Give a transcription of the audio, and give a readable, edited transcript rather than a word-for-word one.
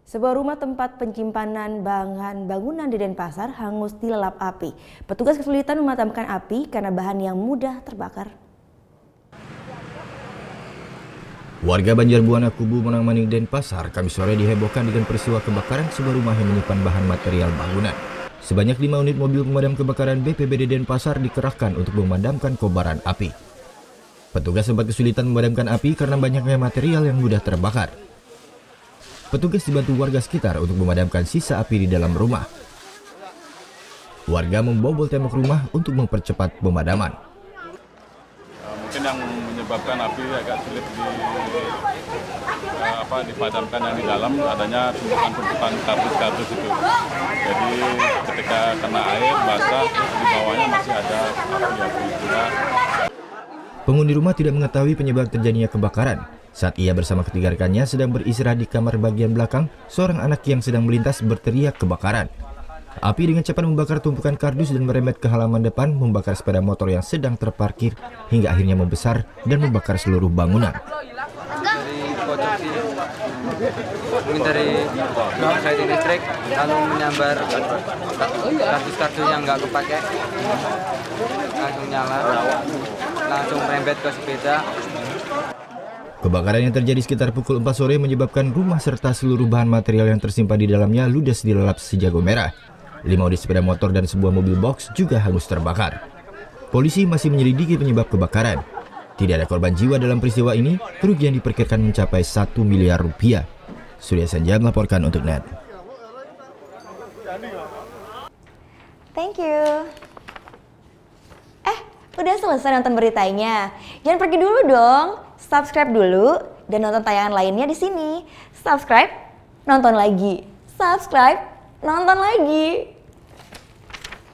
Sebuah rumah tempat penyimpanan bahan bangunan di Denpasar hangus dilalap api. Petugas kesulitan memadamkan api karena bahan yang mudah terbakar. Warga Banjarbuana Kubu Monang-Maning Denpasar Kamis sore dihebohkan dengan peristiwa kebakaran sebuah rumah yang menyimpan bahan material bangunan. Sebanyak 5 unit mobil pemadam kebakaran BPBD Denpasar dikerahkan untuk memadamkan kobaran api. Petugas sempat kesulitan memadamkan api karena banyaknya material yang mudah terbakar. Petugas dibantu warga sekitar untuk memadamkan sisa api di dalam rumah. Warga membobol tembok rumah untuk mempercepat pemadaman. Mungkin yang menyebabkan api agak sulit dipadamkan yang di dalam adanya tumpukan kardus itu. Jadi ketika kena air basah, di bawahnya masih ada api juga. Penghuni rumah tidak mengetahui penyebab terjadinya kebakaran. Saat ia bersama ketiga rekannya sedang beristirahat di kamar bagian belakang, seorang anak yang sedang melintas berteriak kebakaran. Api dengan cepat membakar tumpukan kardus dan merembet ke halaman depan, membakar sepeda motor yang sedang terparkir, hingga akhirnya membesar dan membakar seluruh bangunan. Dari korsleting listrik, lalu menyambar kardus-kardus yang nggak kepake, langsung nyala, langsung merembet ke sepeda. Kebakaran yang terjadi sekitar pukul 4 sore menyebabkan rumah serta seluruh bahan material yang tersimpan di dalamnya ludes dilalap si jago merah. 5 unit sepeda motor dan sebuah mobil box juga hangus terbakar. Polisi masih menyelidiki penyebab kebakaran. Tidak ada korban jiwa dalam peristiwa ini, kerugian diperkirakan mencapai 1 miliar rupiah. Surya Senja melaporkan untuk NET. Thank you. Udah selesai nonton beritanya? Jangan pergi dulu dong. Subscribe dulu dan nonton tayangan lainnya di sini. Subscribe, nonton lagi. Subscribe, nonton lagi.